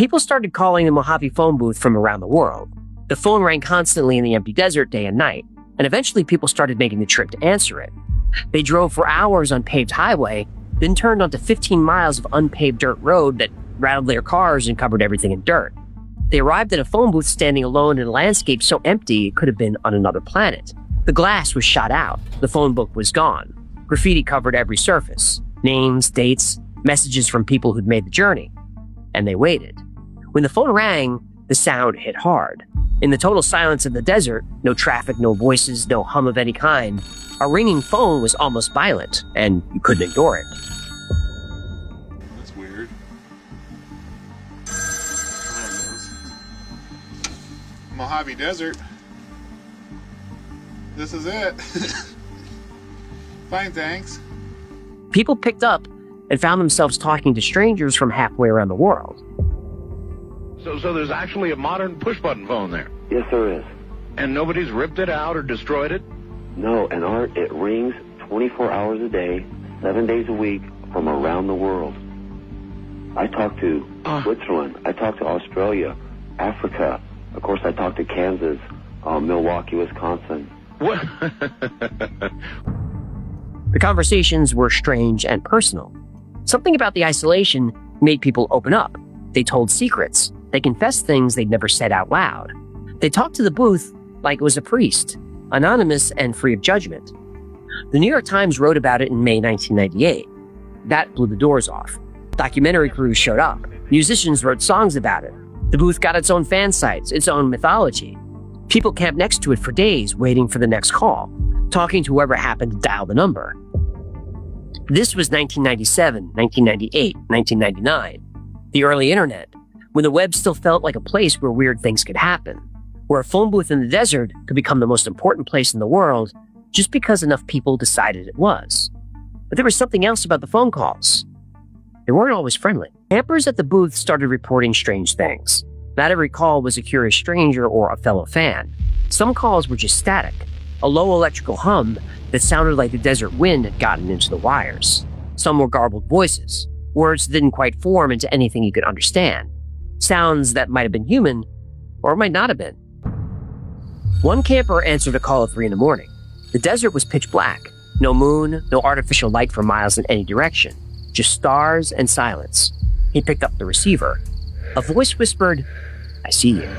People started calling the Mojave phone booth from around the world. The phone rang constantly in the empty desert day and night, and eventually people started making the trip to answer it. They drove for hours on paved highway, then turned onto 15 miles of unpaved dirt road that rattled their cars and covered everything in dirt. They arrived at a phone booth standing alone in a landscape so empty it could have been on another planet. The glass was shot out. The phone book was gone. Graffiti covered every surface. Names, dates, messages from people who'd made the journey. And they waited. When the phone rang, the sound hit hard. In the total silence of the desert, no traffic, no voices, no hum of any kind, a ringing phone was almost violent, and you couldn't ignore it. That's weird. Mojave Desert. This is it. Fine, thanks. People picked up and found themselves talking to strangers from halfway around the world. So there's actually a modern push-button phone there? Yes, there is. And nobody's ripped it out or destroyed it? No, and Art, it rings 24 hours a day, 7 days a week from around the world. I talked to Switzerland. I talked to Australia, Africa. Of course, I talked to Kansas, Milwaukee, Wisconsin. What? The conversations were strange and personal. Something about the isolation made people open up. They told secrets. They confessed things they'd never said out loud. They talked to the booth like it was a priest, anonymous and free of judgment. The New York Times wrote about it in May 1998. That blew the doors off. Documentary crews showed up. Musicians wrote songs about it. The booth got its own fan sites, its own mythology. People camped next to it for days, waiting for the next call, talking to whoever happened to dial the number. This was 1997, 1998, 1999. The early internet, when the web still felt like a place where weird things could happen, where a phone booth in the desert could become the most important place in the world just because enough people decided it was. But there was something else about the phone calls. They weren't always friendly. Campers at the booth started reporting strange things. Not every call was a curious stranger or a fellow fan. Some calls were just static, a low electrical hum that sounded like the desert wind had gotten into the wires. Some were garbled voices, words that didn't quite form into anything you could understand, sounds that might have been human or might not have been. One camper answered a call at 3 a.m. The desert was pitch black, no moon, no artificial light for miles in any direction, just stars and silence. He picked up the receiver. A voice whispered, "I see you."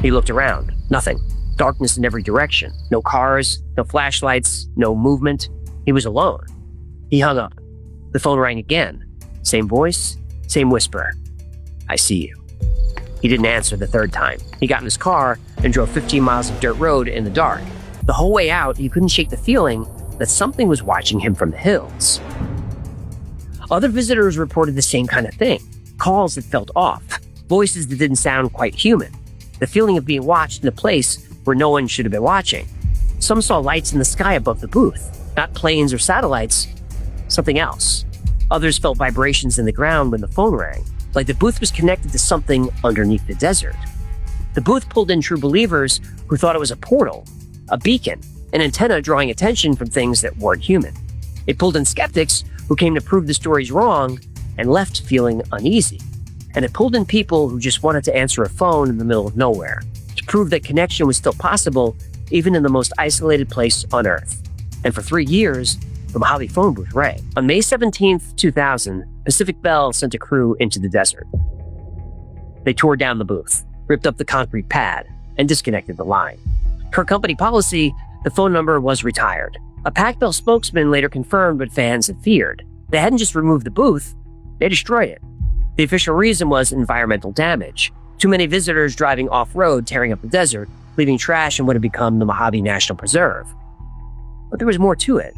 He looked around. Nothing. Darkness in every direction. No cars, no flashlights, no movement. He was alone. He hung up. The phone rang again. Same voice, same whisper. "I see you." He didn't answer the third time. He got in his car and drove 15 miles of dirt road in the dark. The whole way out, he couldn't shake the feeling that something was watching him from the hills. Other visitors reported the same kind of thing. Calls that felt off. Voices that didn't sound quite human. The feeling of being watched in a place where no one should have been watching. Some saw lights in the sky above the booth. Not planes or satellites. Something else. Others felt vibrations in the ground when the phone rang, like the booth was connected to something underneath the desert. The booth pulled in true believers who thought it was a portal, a beacon, an antenna drawing attention from things that weren't human. It pulled in skeptics who came to prove the stories wrong and left feeling uneasy. And it pulled in people who just wanted to answer a phone in the middle of nowhere, to prove that connection was still possible even in the most isolated place on Earth. And for 3 years, the Mojave phone booth rang. On May 17th, 2000, Pacific Bell sent a crew into the desert. They tore down the booth, ripped up the concrete pad, and disconnected the line. Per company policy, the phone number was retired. A Pac Bell spokesman later confirmed what fans had feared. They hadn't just removed the booth, they destroyed it. The official reason was environmental damage. Too many visitors driving off-road, tearing up the desert, leaving trash in what had become the Mojave National Preserve. But there was more to it.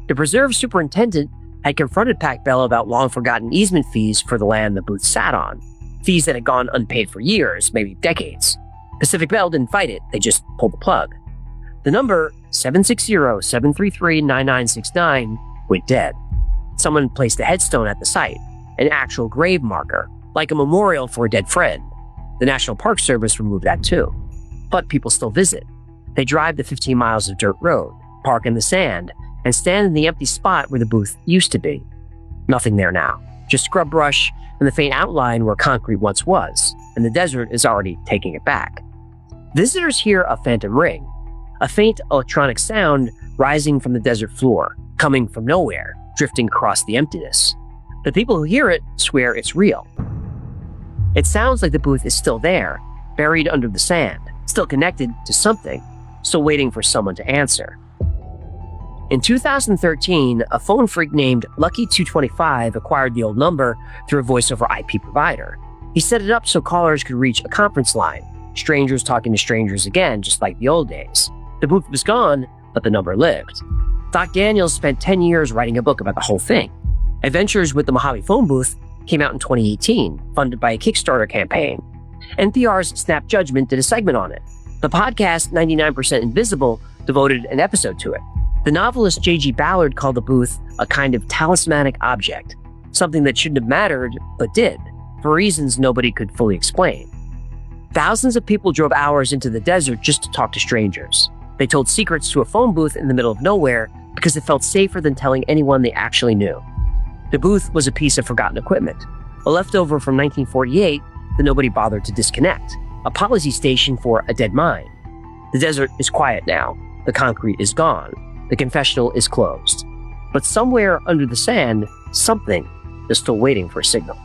The preserve superintendent had confronted Pac Bell about long-forgotten easement fees for the land the booth sat on, fees that had gone unpaid for years, maybe decades. Pacific Bell didn't fight it, they just pulled the plug. The number 760-733-9969 went dead. Someone placed a headstone at the site, an actual grave marker, like a memorial for a dead friend. The National Park Service removed that too. But people still visit. They drive the 15 miles of dirt road, park in the sand, and stand in the empty spot where the booth used to be. Nothing there now. Just scrub brush, and the faint outline where concrete once was, and the desert is already taking it back. Visitors hear a phantom ring, a faint electronic sound rising from the desert floor, coming from nowhere, drifting across the emptiness. The people who hear it swear it's real. It sounds like the booth is still there, buried under the sand, still connected to something, still waiting for someone to answer. In 2013, a phone freak named Lucky225 acquired the old number through a voice-over IP provider. He set it up so callers could reach a conference line, strangers talking to strangers again, just like the old days. The booth was gone, but the number lived. Doc Daniels spent 10 years writing a book about the whole thing. Adventures with the Mojave Phone Booth came out in 2018, funded by a Kickstarter campaign. NPR's Snap Judgment did a segment on it. The podcast 99% Invisible devoted an episode to it. The novelist J.G. Ballard called the booth a kind of talismanic object, something that shouldn't have mattered, but did, for reasons nobody could fully explain. Thousands of people drove hours into the desert just to talk to strangers. They told secrets to a phone booth in the middle of nowhere because it felt safer than telling anyone they actually knew. The booth was a piece of forgotten equipment, a leftover from 1948 that nobody bothered to disconnect, a policy station for a dead mine. The desert is quiet now. The concrete is gone. The confessional is closed. But somewhere under the sand, something is still waiting for a signal.